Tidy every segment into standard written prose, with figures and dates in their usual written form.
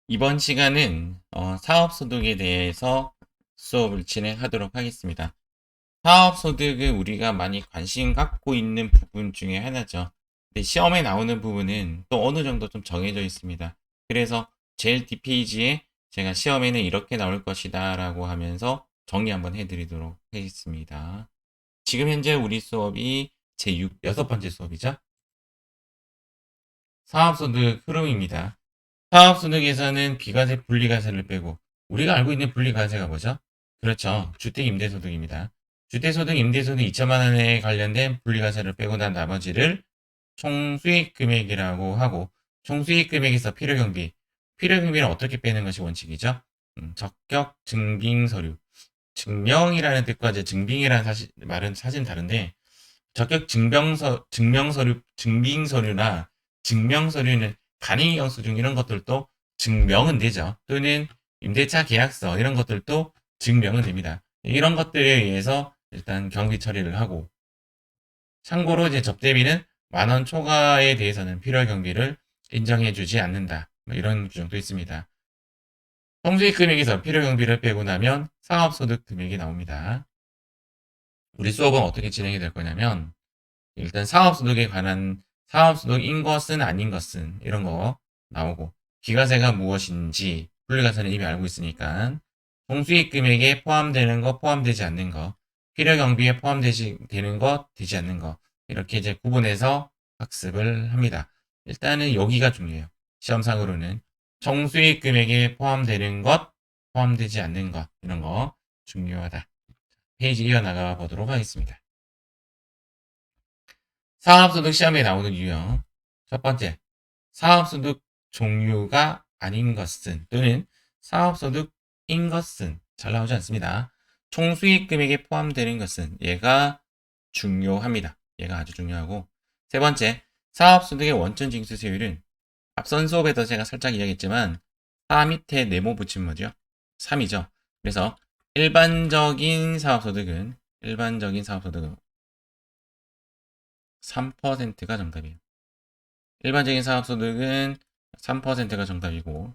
이번 시간은 사업소득에 대해서 수업을 진행하도록 하겠습니다. 사업소득은 우리가 많이 관심 갖고 있는 부분 중에 하나죠. 근데 시험에 나오는 부분은 또 어느 정도 좀 정해져 있습니다. 그래서 제일 뒷페이지에 제가 시험에는 이렇게 나올 것이다 라고 하면서 정리 한번 해드리도록 하겠습니다. 지금 현재 우리 수업이 여섯 번째 수업이죠. 사업소득 흐름입니다. 사업소득에서는 비과세 분리과세를 빼고 우리가 알고 있는 분리과세가 뭐죠? 그렇죠. 주택임대소득입니다. 주택소득, 임대소득 2천만 원에 관련된 분리과세를 빼고 난 나머지를 총수익금액이라고 하고 총수익금액에서 필요경비, 필요경비를 어떻게 빼는 것이 원칙이죠? 적격 증빙서류, 증명이라는 뜻과 이제 증빙이라는 말은 사실 다른데 적격 증빙서류나 증명서류는 간이 영수증 이런 것들도 증명은 되죠. 또는 임대차 계약서 이런 것들도 증명은 됩니다. 이런 것들에 의해서 일단 경비 처리를 하고 참고로 이제 접대비는 10,000원 초과에 대해서는 필요할 경비를 인정해주지 않는다. 뭐 이런 규정도 있습니다. 성수익 금액에서 필요 경비를 빼고 나면 사업소득 금액이 나옵니다. 우리 수업은 어떻게 진행이 될 거냐면 일단 사업소득에 관한 사업소득인 것은 아닌 것은 이런 거 나오고 기가세가 무엇인지 분리과세는 이미 알고 있으니까 총수익 금액에 포함되는 거 포함되지 않는 거 필요경비에 포함되지 되는 거 되지 않는 거 이렇게 이제 구분해서 학습을 합니다. 일단은 여기가 중요해요. 시험상으로는 총수익 금액에 포함되는 것 포함되지 않는 것 이런 거 중요하다. 페이지 이어나가 보도록 하겠습니다. 사업소득 시험에 나오는 유형. 첫 번째, 사업소득 종류가 아닌 것은 또는 사업소득인 것은 잘 나오지 않습니다. 총수익 금액에 포함되는 것은 얘가 중요합니다. 얘가 아주 중요하고 세 번째, 사업소득의 원천 징수세율은 앞선 수업에도 제가 살짝 이야기했지만 4 밑에 네모 붙이면 뭐죠? 3이죠. 그래서 일반적인 사업소득은 3%가 정답이에요. 일반적인 사업소득은 3%가 정답이고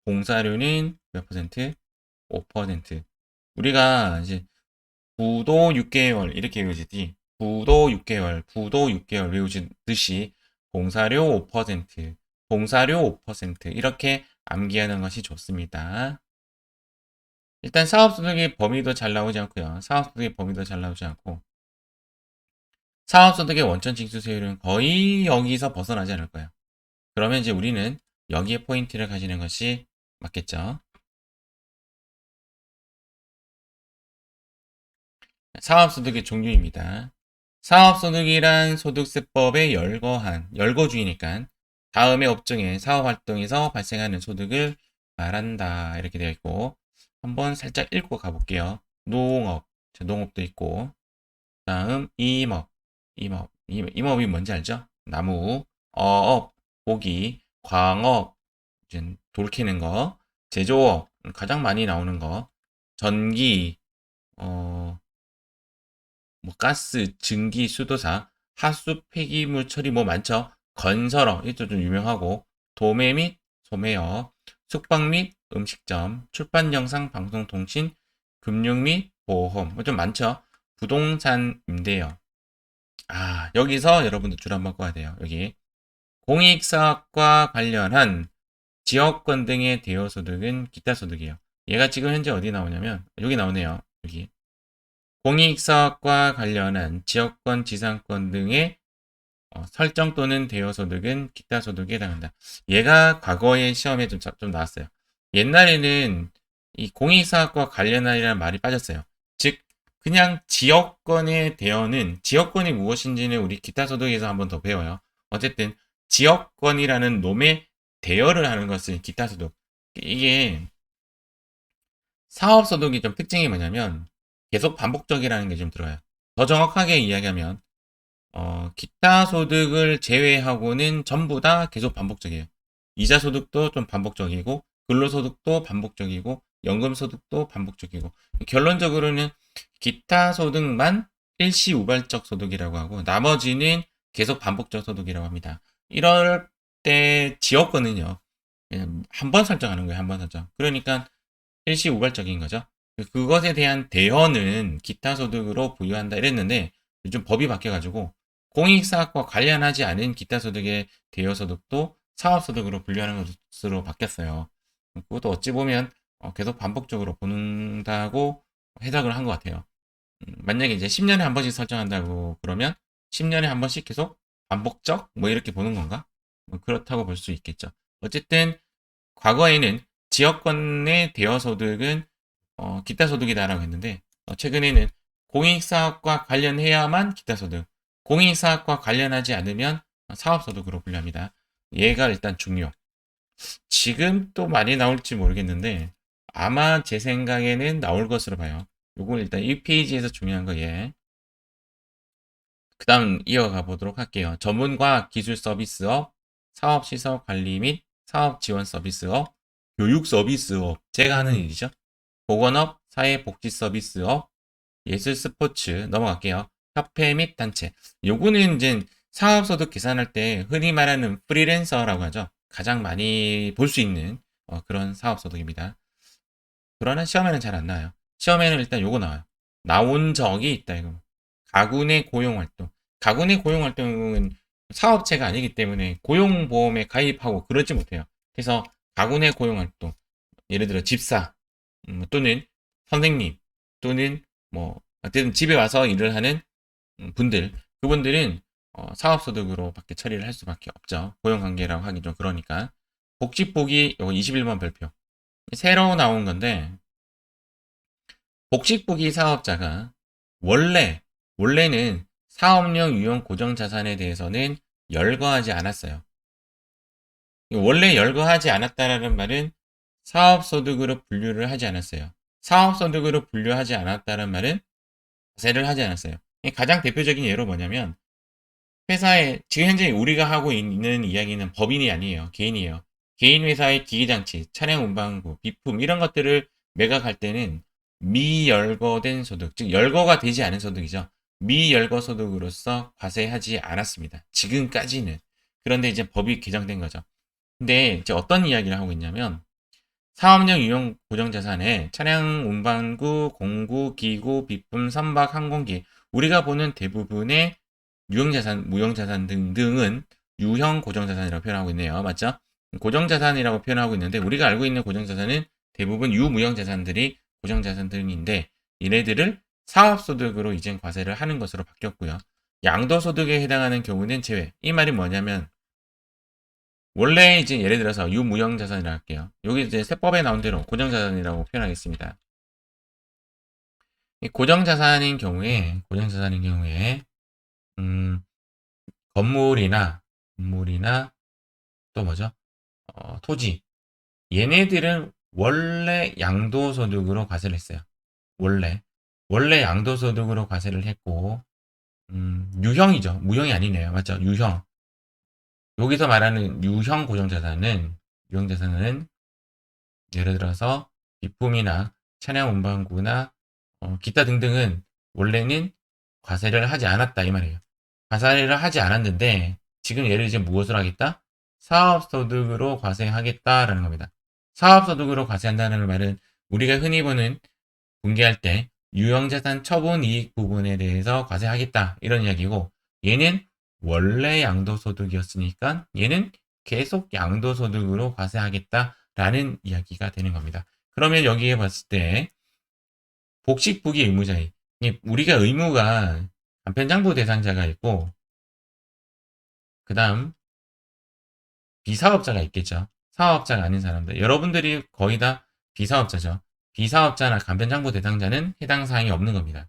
공사료는 몇 퍼센트? 5%. 우리가 이제 부도 6개월 이렇게 외우듯이 부도 6개월 외우듯이 공사료 5%, 공사료 5% 이렇게 암기하는 것이 좋습니다. 일단 사업소득의 범위도 잘 나오지 않고요. 사업소득의 범위도 잘 나오지 않고 사업소득의 원천 징수세율은 거의 여기서 벗어나지 않을 거예요. 그러면 이제 우리는 여기에 포인트를 가지는 것이 맞겠죠. 사업소득의 종류입니다. 사업소득이란 소득세법의 열거주의니까 다음의 업종의 사업활동에서 발생하는 소득을 말한다. 이렇게 되어 있고 한번 살짝 읽고 가볼게요. 농업도 있고 다음 임업이 뭔지 알죠? 나무, 어업, 고기, 광업, 이제 돌 캐는 거, 제조업, 가장 많이 나오는 거, 전기, 어, 뭐 가스, 증기, 수도사, 하수, 폐기물 처리 뭐 많죠. 건설업, 이것도 좀 유명하고, 도매 및 소매업, 숙박 및 음식점, 출판, 영상, 방송, 통신, 금융 및 보험, 뭐 좀 많죠. 부동산 임대업. 아, 여기서 여러분들 줄 한번 꺼야 돼요. 여기. 공익사업과 관련한 지역권 등의 대여소득은 기타 소득이에요. 얘가 지금 현재 어디 나오냐면, 여기 나오네요. 여기. 공익사업과 관련한 지역권, 지상권 등의 설정 또는 대여소득은 기타 소득에 해당한다. 얘가 과거의 시험에 좀 나왔어요. 옛날에는 이 공익사업과 관련한이라는 말이 빠졌어요. 즉, 그냥 지역권의 대여는 지역권이 무엇인지는 우리 기타 소득에서 한번 더 배워요. 어쨌든 지역권이라는 놈의 대여를 하는 것은 기타 소득. 이게 사업소득이 좀 특징이 뭐냐면 계속 반복적이라는 게 좀 들어요. 더 정확하게 이야기하면 기타 소득을 제외하고는 전부 다 계속 반복적이에요. 이자 소득도 좀 반복적이고 근로소득도 반복적이고 연금소득도 반복적이고 결론적으로는 기타 소득만 일시우발적 소득이라고 하고 나머지는 계속 반복적 소득이라고 합니다. 이럴 때 지역권은요. 한 번 설정하는 거예요. 한 번 설정. 그러니까 일시우발적인 거죠. 그것에 대한 대여는 기타 소득으로 부여한다 이랬는데 요즘 법이 바뀌어가지고 공익사업과 관련하지 않은 기타 소득의 대여 소득도 사업소득으로 분류하는 것으로 바뀌었어요. 그것도 어찌 보면 계속 반복적으로 본다고 해석을 한 것 같아요. 만약에 이제 10년에 한 번씩 설정한다고 그러면 10년에 한 번씩 계속 반복적 뭐 이렇게 보는 건가? 뭐 그렇다고 볼 수 있겠죠. 어쨌든 과거에는 지역권의 대여 소득은 기타 소득이다라고 했는데 최근에는 공익사업과 관련해야만 기타 소득, 공익사업과 관련하지 않으면 사업소득으로 분류합니다. 얘가 일단 중요. 지금 또 많이 나올지 모르겠는데 아마 제 생각에는 나올 것으로 봐요. 요건 일단 1페이지에서 중요한 거 예. 그 다음 이어가 보도록 할게요. 전문과 기술 서비스업, 사업시설 관리 및 사업 지원 서비스업, 교육 서비스업, 제가 하는 일이죠. 보건업, 사회복지 서비스업, 예술 스포츠 넘어갈게요. 협회 및 단체. 요거는 이제 사업소득 계산할 때 흔히 말하는 프리랜서라고 하죠. 가장 많이 볼 수 있는 그런 사업소득입니다. 그러나 시험에는 잘 안 나와요. 시험에는 일단 요거 나와요. 나온 적이 있다 이거. 가군의 고용활동. 가군의 고용활동은 사업체가 아니기 때문에 고용보험에 가입하고 그러지 못해요. 그래서 가군의 고용활동. 예를 들어 집사 또는 선생님 또는 뭐 어쨌든 집에 와서 일을 하는 분들 그분들은 사업소득으로 밖에 처리를 할 수밖에 없죠. 고용관계라고 하기 좀 그러니까 복직보기 요거 21번 별표 새로 나온 건데 복직보기 사업자가 원래는 사업용 유형 고정자산에 대해서는 열거하지 않았어요. 원래 열거하지 않았다라는 말은 사업소득으로 분류를 하지 않았어요. 사업소득으로 분류하지 않았다는 말은 과세를 하지 않았어요. 가장 대표적인 예로 뭐냐면 회사에 지금 현재 우리가 하고 있는 이야기는 법인이 아니에요. 개인이에요. 개인 회사의 기기장치, 차량 운반구, 비품 이런 것들을 매각할 때는 미열거된 소득, 즉 열거가 되지 않은 소득이죠. 미열거 소득으로서 과세하지 않았습니다. 지금까지는. 그런데 이제 법이 개정된 거죠. 근데 이제 어떤 이야기를 하고 있냐면 사업용 유형 고정자산에 차량 운반구, 공구, 기구, 비품, 선박, 항공기 우리가 보는 대부분의 유형자산, 무형자산 등등은 유형 고정자산이라고 표현하고 있네요. 맞죠? 고정자산이라고 표현하고 있는데 우리가 알고 있는 고정자산은 대부분 유무형자산들이 고정자산들인데 얘네들을 사업소득으로 이젠 과세를 하는 것으로 바뀌었고요. 양도소득에 해당하는 경우는 제외. 이 말이 뭐냐면 원래 이제 예를 들어서 유무형자산이라고 할게요. 여기 이제 세법에 나온 대로 고정자산이라고 표현하겠습니다. 고정자산인 경우에 음, 건물이나 또 뭐죠? 토지. 얘네들은 원래 양도소득으로 과세를 했어요. 원래. 원래 양도소득으로 과세를 했고, 유형이죠. 무형이 아니네요. 맞죠? 유형. 여기서 말하는 유형자산은 예를 들어서 비품이나 차량 운반구나 기타 등등은 원래는 과세를 하지 않았다 이 말이에요. 과세를 하지 않았는데 지금 얘를 이제 무엇을 하겠다? 사업소득으로 과세하겠다라는 겁니다. 사업소득으로 과세한다는 말은 우리가 흔히 보는 분개할 때 유형자산 처분 이익 부분에 대해서 과세하겠다 이런 이야기고 얘는 원래 양도소득이었으니까 얘는 계속 양도소득으로 과세하겠다라는 이야기가 되는 겁니다. 그러면 여기에 봤을 때 복식부기 의무자의 우리가 의무가 간편장부 대상자가 있고 그 다음 비사업자가 있겠죠. 사업자가 아닌 사람들. 여러분들이 거의 다 비사업자죠. 비사업자나 간편장부 대상자는 해당 사항이 없는 겁니다.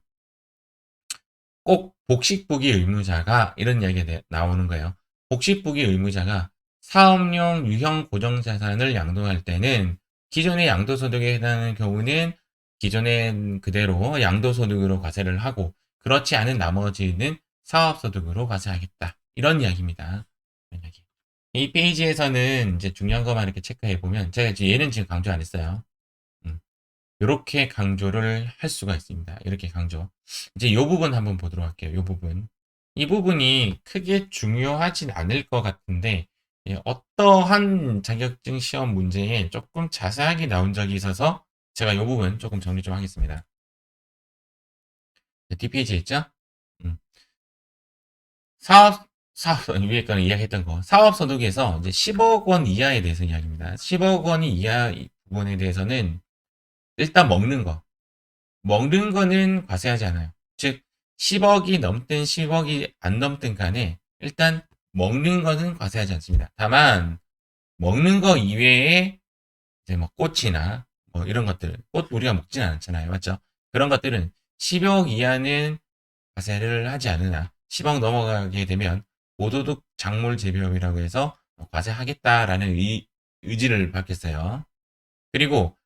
꼭 복식부기 의무자가 이런 이야기가 나오는 거예요. 복식부기 의무자가 사업용 유형 고정자산을 양도할 때는 기존의 양도소득에 해당하는 경우는 기존의 그대로 양도소득으로 과세를 하고 그렇지 않은 나머지는 사업소득으로 과세하겠다. 이런 이야기입니다. 이런 이야기. 이 페이지에서는 이제 중요한 것만 이렇게 체크해 보면 제가 이제 얘는 지금 강조 안 했어요. 이렇게 강조를 할 수가 있습니다. 이렇게 강조. 이제 이 부분 한번 보도록 할게요. 이 부분. 이 부분이 크게 중요하진 않을 것 같은데 예, 어떠한 자격증 시험 문제에 조금 자세하게 나온 적이 있어서 제가 이 부분 조금 정리 좀 하겠습니다. 뒷페이지에 있죠? 음. 위에 거는 이야기했던 거. 사업소득에서 이제 10억 원 이하에 대해서 이야기입니다. 10억 원이 이하 부분에 대해서는 일단 먹는 거. 먹는 거는 과세하지 않아요. 즉, 10억이 넘든 10억이 안 넘든 간에 일단 먹는 거는 과세하지 않습니다. 다만, 먹는 거 이외에 이제 뭐 꽃이나 뭐 이런 것들, 꽃 우리가 먹진 않잖아요. 맞죠? 그런 것들은 10억 이하는 과세를 하지 않으나 10억 넘어가게 되면 고도득 작물 재배업이라고 해서 과세하겠다라는 의지를 밝혔어요. 그리고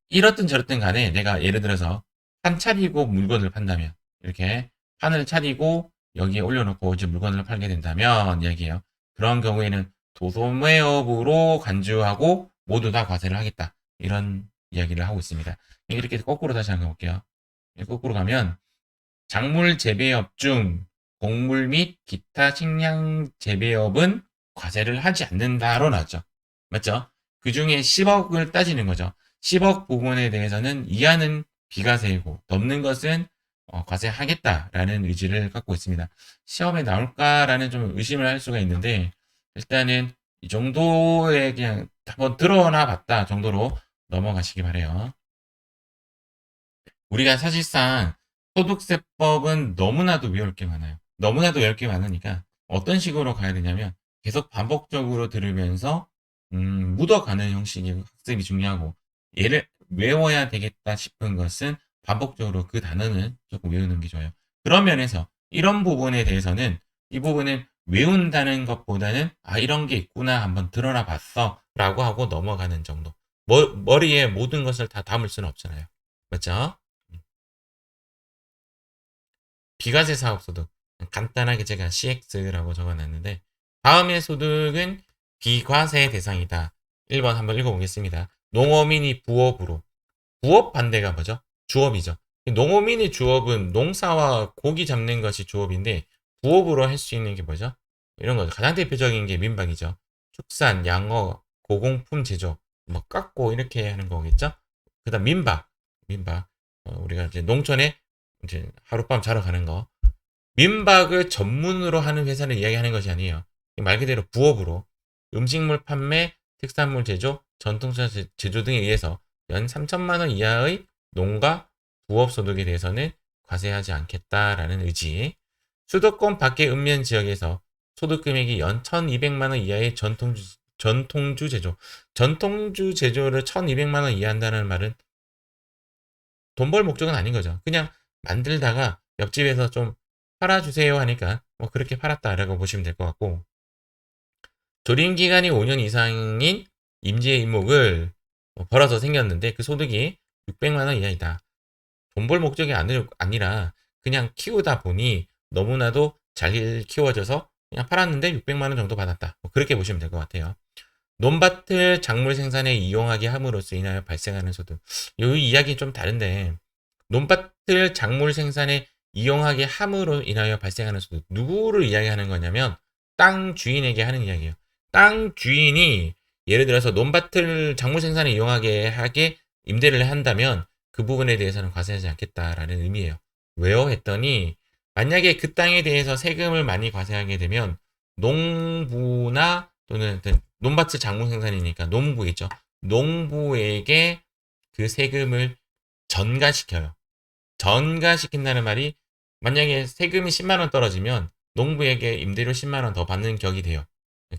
이렇든 저렇든 간에 내가 예를 들어서 판 차리고 물건을 판다면 이렇게 판을 차리고 여기에 올려놓고 이제 물건을 팔게 된다면 얘기해요. 그런 경우에는 도소매업으로 간주하고 모두 다 과세를 하겠다. 이런 이야기를 하고 있습니다. 이렇게 거꾸로 다시 한번 볼게요. 거꾸로 가면 작물 재배업 중 곡물 및 기타 식량 재배업은 과세를 하지 않는다로 나왔죠. 맞죠? 그 중에 10억을 따지는 거죠. 10억 부분에 대해서는 이하는 비과세이고 넘는 것은 과세하겠다라는 의지를 갖고 있습니다. 시험에 나올까라는 좀 의심을 할 수가 있는데 일단은 이 정도의 그냥 한번 드러나 봤다 정도로 넘어가시기 바래요. 우리가 사실상 소득세법은 너무나도 외울 게 많아요. 너무나도 외울 게 많으니까 어떤 식으로 가야 되냐면 계속 반복적으로 들으면서 묻어가는 형식의 학습이 중요하고 얘를 외워야 되겠다 싶은 것은 반복적으로 그 단어는 조금 외우는 게 좋아요. 그런 면에서 이런 부분에 대해서는 이 부분은 외운다는 것보다는 아 이런 게 있구나 한번 드러나 봤어 라고 하고 넘어가는 정도. 머리에 모든 것을 다 담을 수는 없잖아요. 맞죠? 비과세 사업소득. 간단하게 제가 CX라고 적어놨는데 다음의 소득은 비과세 대상이다. 1번 한번 읽어보겠습니다. 농어민이 부업으로. 부업 반대가 뭐죠? 주업이죠. 농어민의 주업은 농사와 고기 잡는 것이 주업인데 부업으로 할 수 있는 게 뭐죠? 이런 거죠. 가장 대표적인 게 민박이죠. 축산, 양어, 고공품 제조, 뭐 깎고 이렇게 하는 거겠죠? 그다음 민박. 우리가 이제 농촌에 이제 하룻밤 자러 가는 거. 민박을 전문으로 하는 회사를 이야기하는 것이 아니에요. 말 그대로 부업으로 음식물 판매, 특산물 제조, 전통차 제조 등에 의해서 연 3천만 원 이하의 농가 부업 소득에 대해서는 과세하지 않겠다라는 의지. 수도권 밖의 읍면 지역에서 소득 금액이 연 1,200만 원 이하의 전통주 제조. 전통주 제조를 1,200만 원 이하 한다는 말은 돈 벌 목적은 아닌 거죠. 그냥 만들다가 옆집에서 좀 팔아주세요 하니까 뭐 그렇게 팔았다라고 보시면 될 것 같고 조림 기간이 5년 이상인 임지의 임목을 벌어서 생겼는데 그 소득이 600만 원 이하이다. 돈 벌 목적이 아니라 그냥 키우다 보니 너무나도 잘 키워져서 그냥 팔았는데 600만 원 정도 받았다. 뭐 그렇게 보시면 될 것 같아요. 논밭을 작물 생산에 이용하게 함으로써 인하여 발생하는 소득. 이 이야기는 좀 다른데 논밭을 작물 생산에 이용하게 함으로 인하여 발생하는 소득. 누구를 이야기하는 거냐면 땅 주인에게 하는 이야기예요. 땅 주인이 예를 들어서 논밭을 작물 생산에 이용하게 하게 임대를 한다면 그 부분에 대해서는 과세하지 않겠다라는 의미예요. 왜요? 했더니 만약에 그 땅에 대해서 세금을 많이 과세하게 되면 농부나 또는 논밭을 작물 생산이니까 농부겠죠. 농부에게 그 세금을 전가시켜요. 전가시킨다는 말이 만약에 세금이 10만 원 떨어지면 농부에게 임대료 10만 원 더 받는 격이 돼요.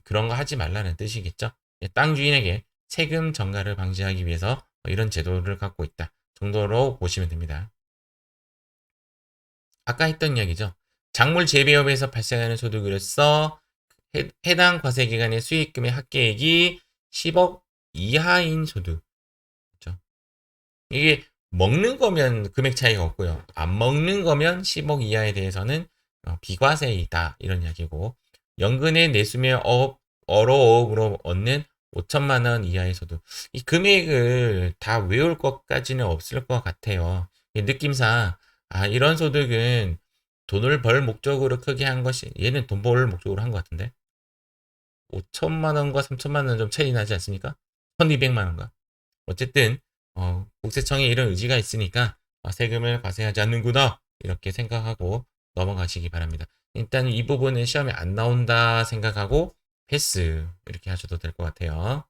그런 거 하지 말라는 뜻이겠죠. 땅 주인에게 세금 전가를 방지하기 위해서 이런 제도를 갖고 있다 정도로 보시면 됩니다. 아까 했던 이야기죠. 작물 재배업에서 발생하는 소득으로서 해당 과세 기간의 수익금의 합계액이 10억 이하인 소득. 그렇죠? 이게 먹는 거면 금액 차이가 없고요. 안 먹는 거면 10억 이하에 대해서는 비과세이다. 이런 이야기고. 연근의 내수며 어로어업으로 얻는 5천만 원 이하의 소득. 이 금액을 다 외울 것까지는 없을 것 같아요. 느낌상 이런 소득은 돈을 벌 목적으로 크게 한 것이 얘는 돈 벌 목적으로 한 것 같은데 5천만 원과 3천만 원 좀 차이 나지 않습니까? 1,200만 원과. 어쨌든 국세청에 이런 의지가 있으니까 세금을 과세하지 않는구나 이렇게 생각하고 넘어가시기 바랍니다. 일단 이 부분은 시험에 안 나온다 생각하고 패스 이렇게 하셔도 될 것 같아요.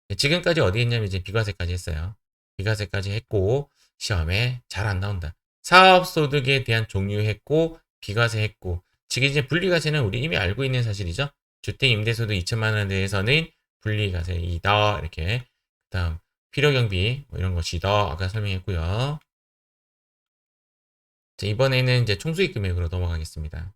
네, 지금까지 어디 했냐면 이제 비과세까지 했어요. 비과세까지 했고 시험에 잘 안 나온다. 사업소득에 대한 종류 했고 비과세 했고 지금 이제 분리과세는 우리 이미 알고 있는 사실이죠. 주택임대소득 2천만 원에 대해서는 분리과세이다 이렇게. 그다음 필요경비 뭐 이런 것이다 아까 설명했고요. 자, 이번에는 이제 총수익 금액으로 넘어가겠습니다.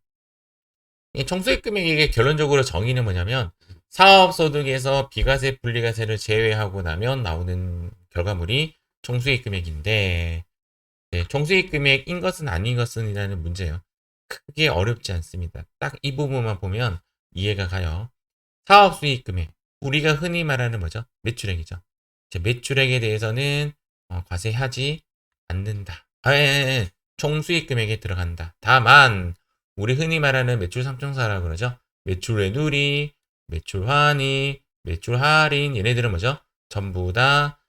이 총수익 금액의 결론적으로 정의는 뭐냐면 사업소득에서 비과세, 분리과세를 제외하고 나면 나오는 결과물이 총수익 금액인데 네, 총수익 금액인 것은 아닌 것은 이라는 문제예요. 크게 어렵지 않습니다. 딱 이 부분만 보면 이해가 가요. 사업수익 금액 우리가 흔히 말하는 뭐죠? 매출액이죠. 매출액에 대해서는 과세하지 않는다. 총수익 금액에 들어간다. 다만 우리 흔히 말하는 매출 삼총사라고 그러죠. 매출 외누리, 매출 환희, 매출 할인 얘네들은 뭐죠? 전부 다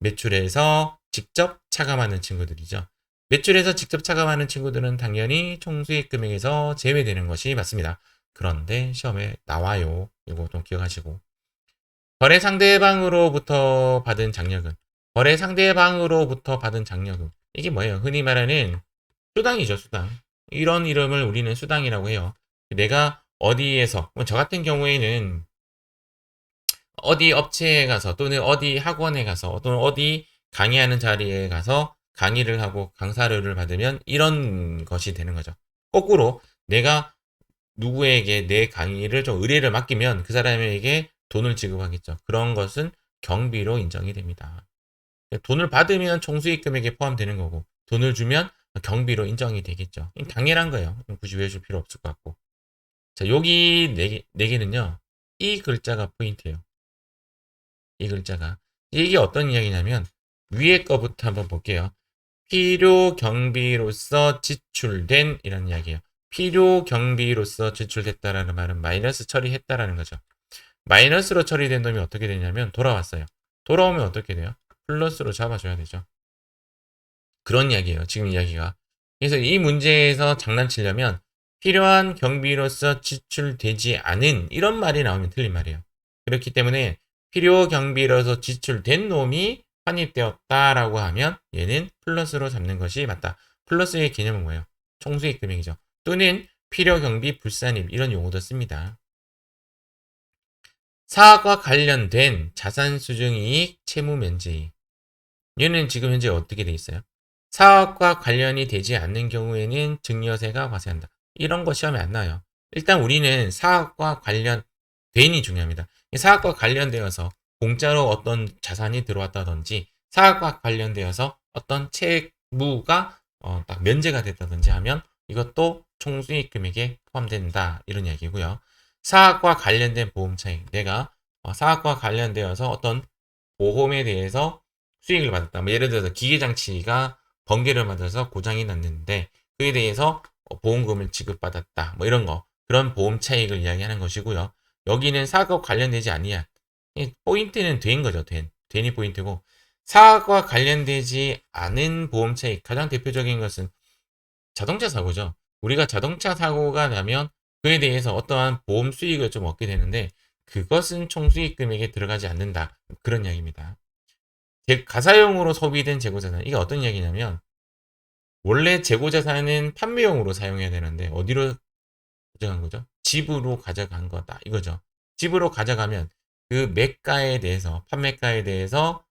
매출에서 직접 차감하는 친구들이죠. 매출에서 직접 차감하는 친구들은 당연히 총수익 금액에서 제외되는 것이 맞습니다. 그런데 시험에 나와요. 이거 좀 기억하시고. 거래 상대방으로부터 받은 장려금. 거래 상대방으로부터 받은 장려금. 이게 뭐예요? 흔히 말하는 수당이죠, 수당. 이런 이름을 우리는 수당이라고 해요. 내가 어디에서, 저 같은 경우에는 어디 업체에 가서 또는 어디 학원에 가서 또는 어디 강의하는 자리에 가서 강의를 하고 강사료를 받으면 이런 것이 되는 거죠. 거꾸로 내가 누구에게 내 강의를 좀 의뢰를 맡기면 그 사람에게 돈을 지급하겠죠. 그런 것은 경비로 인정이 됩니다. 돈을 받으면 총수익 금액에 포함되는 거고 돈을 주면 경비로 인정이 되겠죠. 당연한 거예요. 굳이 외워줄 필요 없을 것 같고. 자, 여기 네 개는요. 이 글자가 포인트예요. 이 글자가. 이게 어떤 이야기냐면 위에 거부터 한번 볼게요. 필요 경비로서 지출된 이라는 이야기예요. 필요 경비로서 지출됐다라는 말은 마이너스 처리했다라는 거죠. 마이너스로 처리된 놈이 어떻게 되냐면 돌아왔어요. 돌아오면 어떻게 돼요? 플러스로 잡아줘야 되죠. 그런 이야기예요. 지금 이야기가. 그래서 이 문제에서 장난치려면 필요한 경비로서 지출되지 않은 이런 말이 나오면 틀린 말이에요. 그렇기 때문에 필요 경비로서 지출된 놈이 환입되었다라고 하면 얘는 플러스로 잡는 것이 맞다. 플러스의 개념은 뭐예요? 총수익 금액이죠. 또는 필요 경비 불산입 이런 용어도 씁니다. 사학과 관련된 자산 수증이익 채무 면제이익. 얘는 지금 현재 어떻게 돼 있어요? 사학과 관련이 되지 않는 경우에는 증여세가 과세한다. 이런 거 시험에 안 나와요. 일단 우리는 사학과 관련된이 중요합니다. 사학과 관련되어서 공짜로 어떤 자산이 들어왔다든지 사학과 관련되어서 어떤 채무가 딱 면제가 됐다든지 하면 이것도 총수익 금액에 포함된다. 이런 이야기고요. 사학과 관련된 보험 차익. 내가 사학과 관련되어서 어떤 보험에 대해서 수익을 받았다. 뭐 예를 들어서 기계장치가 번개를 맞아서 고장이 났는데 그에 대해서 보험금을 지급받았다. 뭐 이런 거. 그런 보험 차익을 이야기하는 것이고요. 여기는 사학과 관련되지 아니야. 포인트는 된 거죠. 된이 포인트고 사학과 관련되지 않은 보험 차익. 가장 대표적인 것은 자동차 사고죠. 우리가 자동차 사고가 나면 그에 대해서 어떠한 보험 수익을 좀 얻게 되는데 그것은 총수익 금액에 들어가지 않는다. 그런 이야기입니다. 가사용으로 소비된 재고자산. 이게 어떤 이야기냐면 원래 재고자산은 판매용으로 사용해야 되는데 어디로 가져간 거죠? 집으로 가져간 거다. 이거죠. 집으로 가져가면 그 매가에 대해서 판매가에 대해서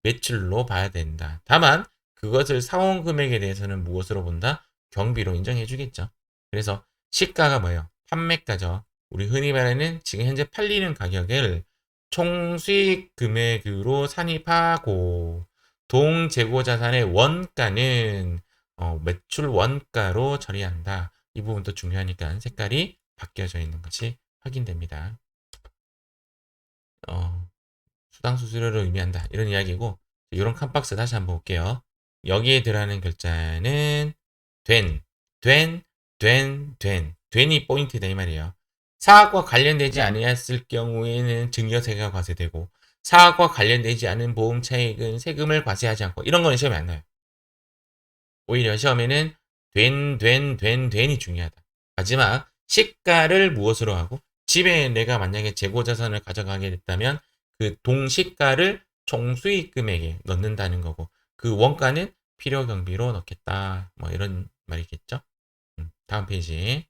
매출로 봐야 된다. 다만 그것을 사온 금액에 대해서는 무엇으로 본다? 경비로 인정해 주겠죠. 그래서 시가가 뭐예요? 판매가죠. 우리 흔히 말하는 지금 현재 팔리는 가격을 총수익 금액으로 산입하고 동재고자산의 원가는 매출 원가로 처리한다. 이 부분도 중요하니까 색깔이 바뀌어져 있는 것이 확인됩니다. 수당 수수료를 의미한다. 이런 이야기고 이런 칸박스 다시 한번 볼게요. 여기에 들어가는 글자는 된이 포인트다 이 말이에요. 사학과 관련되지 아니었을 경우에는 증여세가 과세되고 사학과 관련되지 않은 보험 차익은 세금을 과세하지 않고 이런 거는 시험에 안 나와요. 오히려 시험에는 된이 중요하다. 마지막 시가를 무엇으로 하고 집에 내가 만약에 재고자산을 가져가게 됐다면 그 동시가를 총수익 금액에 넣는다는 거고 그 원가는 필요경비로 넣겠다. 뭐 이런 말이겠죠. 다음 페이지.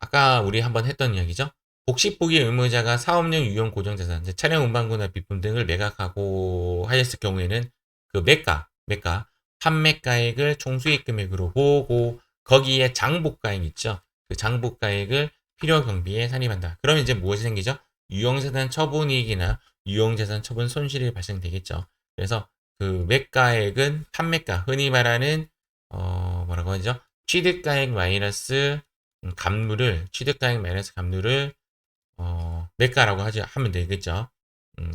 아까 우리 한번 했던 이야기죠. 복식보기 의무자가 사업용 유용 고정자산, 차량 운반구나 비품 등을 매각하고 하였을 경우에는 그 매가, 판매가액을 총수익 금액으로 보고 거기에 장부가액 있죠. 그 장부가액을 필요경비에 산입한다. 그러면 이제 무엇이 생기죠? 유용자산 처분이익이나 유용자산 처분 손실이 발생되겠죠. 그래서 그 매가액은 판매가, 흔히 말하는 뭐라고 하죠? 취득가액 마이너스 취득가액 마이너스 감루를 매가라고 하면 되겠죠. 음,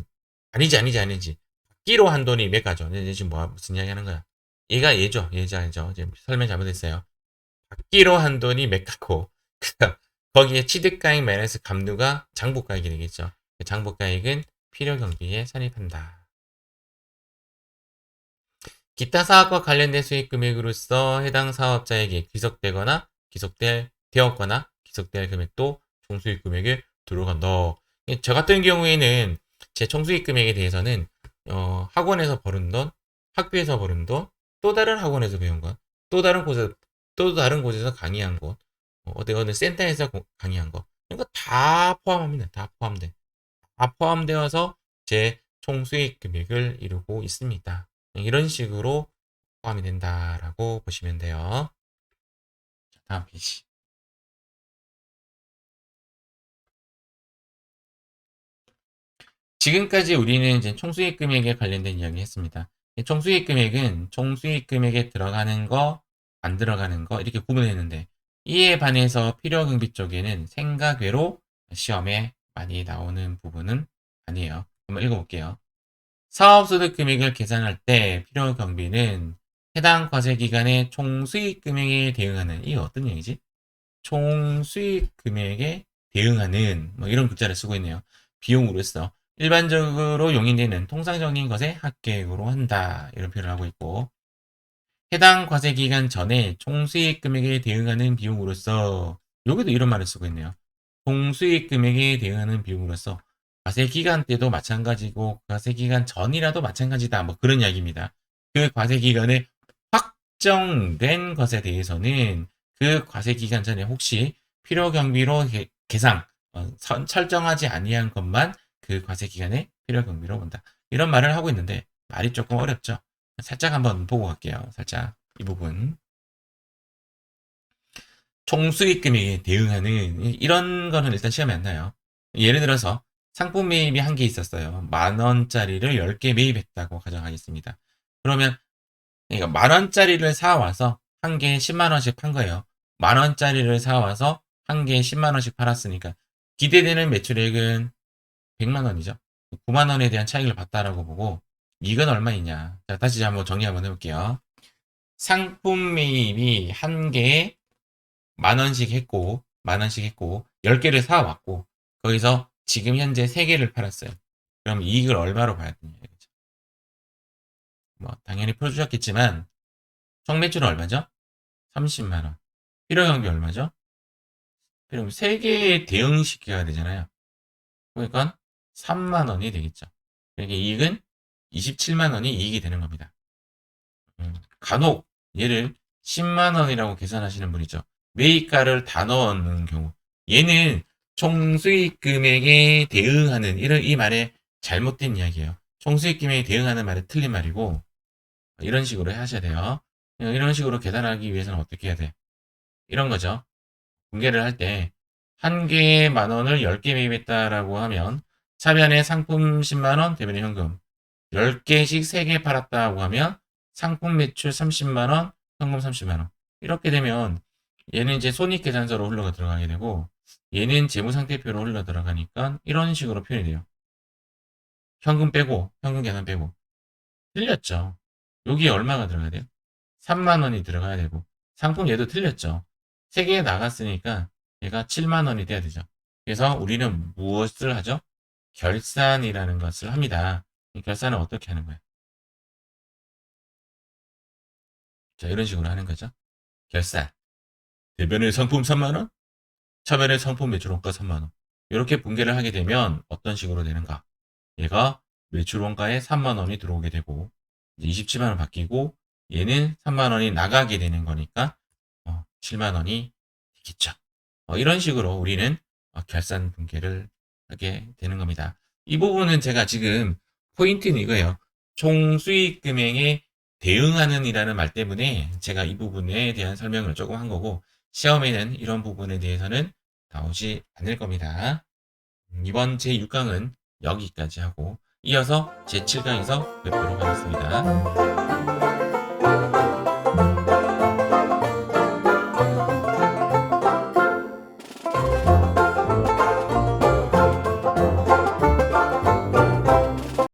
아니지. 받기로 한 돈이 매가죠. 지금 무슨 이야기 하는 거야? 얘죠. 지금 설명 잘못했어요. 받기로 한 돈이 매가고, 거기에 취득가액 마이너스 감루가 장부가액이 되겠죠. 장부가액은 필요경비에 산입한다. 기타 사업과 관련된 수익 금액으로서 해당 사업자에게 되었거나 기속될 금액도 총수익 금액에 들어간다. 저 같은 경우에는 제 총수익 금액에 대해서는 학원에서 벌은 돈, 학교에서 벌은 돈, 또 다른 학원에서 배운 것, 또 다른 곳에서 강의한 것, 어느 센터에서 강의한 거, 이거 다 포함합니다. 다 포함돼. 다 포함되어서 제 총수익 금액을 이루고 있습니다. 이런 식으로 포함이 된다라고 보시면 돼요. 다음 페이지. 지금까지 우리는 이제 총수익 금액에 관련된 이야기 했습니다. 총수익 금액은 총수익 금액에 들어가는 거, 안 들어가는 거 이렇게 구분했는데 이에 반해서 필요경비 쪽에는 생각외로 시험에 많이 나오는 부분은 아니에요. 한번 읽어볼게요. 사업소득 금액을 계산할 때 필요경비는 해당 과세기간의 총수익 금액에 대응하는 이게 어떤 얘기지? 총수익 금액에 대응하는 뭐 이런 글자를 쓰고 있네요. 비용으로서 일반적으로 용인되는 통상적인 것에 합계액으로 한다 이런 표현을 하고 있고 해당 과세 기간 전에 총수익 금액에 대응하는 비용으로서 여기도 이런 말을 쓰고 있네요. 총수익 금액에 대응하는 비용으로서 과세 기간 때도 마찬가지고 과세 기간 전이라도 마찬가지다 뭐 그런 이야기입니다. 그 과세 기간에 확정된 것에 대해서는 그 과세 기간 전에 혹시 필요 경비로 계상 설정하지 아니한 것만 그 과세 기간에 필요 경비로 본다. 이런 말을 하고 있는데 말이 조금 어렵죠. 살짝 한번 보고 갈게요. 살짝 이 부분. 총수익 금액에 대응하는 이런 거는 일단 시험에 안 나요. 예를 들어서 상품 매입이 한 개 있었어요. 만 원짜리를 10개 매입했다고 가정하겠습니다. 그러면 그러니까 만 원짜리를 사와서 한 개에 10만 원씩 판 거예요. 만 원짜리를 사와서 한 개에 10만 원씩 팔았으니까 기대되는 매출액은 100만 원이죠. 9만 원에 대한 차익을 봤다라고 보고 이건 얼마이냐. 자, 다시 한번 정리 한번 해볼게요. 상품 매입이 한 개에 만 원씩 했고 10개를 사왔고 거기서 지금 현재 3개를 팔았어요. 그럼 이익을 얼마로 봐야 되냐. 뭐 당연히 풀어주셨겠지만 총 매출은 얼마죠? 30만 원. 필요경비 얼마죠? 필요경비 3개에 대응시켜야 되잖아요. 그러니까 3만 원이 되겠죠. 그러니까 이익은 27만 원이 이익이 되는 겁니다. 간혹 얘를 10만 원이라고 계산하시는 분이죠. 매입가를 다 넣는 경우. 얘는 총수익 금액에 대응하는 이 말에 잘못된 이야기예요. 총수익 금액에 대응하는 말은 틀린 말이고 이런 식으로 하셔야 돼요. 이런 식으로 계산하기 위해서는 어떻게 해야 돼? 이런 거죠. 공개를 할 때 한 개에 만 원을 10개 매입했다라고 하면 차변에 상품 10만 원, 대변에 현금 10개씩 3개 팔았다고 하면 상품 매출 30만 원, 현금 30만 원. 이렇게 되면 얘는 이제 손익계산서로 흘러 들어가게 되고 얘는 재무상태표로 흘러 들어가니까 이런 식으로 표현이 돼요. 현금 빼고 현금 계산 빼고 틀렸죠. 여기에 얼마가 들어가야 돼요? 3만 원이 들어가야 되고 상품 얘도 틀렸죠. 3개 나갔으니까 얘가 7만 원이 돼야 되죠. 그래서 우리는 무엇을 하죠? 결산이라는 것을 합니다. 이 결산을 어떻게 하는 거예요? 자, 이런 식으로 하는 거죠. 결산. 대변의 상품 3만 원, 차변의 상품 매출원가 3만 원. 이렇게 분개를 하게 되면 어떤 식으로 되는가? 얘가 매출원가에 3만 원이 들어오게 되고 27만 원 바뀌고 얘는 3만 원이 나가게 되는 거니까 7만 원이 되겠죠. 이런 식으로 우리는 결산 분개를 하게 되는 겁니다. 이 부분은 제가 지금 포인트는 이거예요. 총 수익 금액에 대응하는 이라는 말 때문에 제가 이 부분에 대한 설명을 조금 한 거고 시험에는 이런 부분에 대해서는 나오지 않을 겁니다. 이번 제6강은 여기까지 하고 이어서 제7강에서 뵙도록 하겠습니다.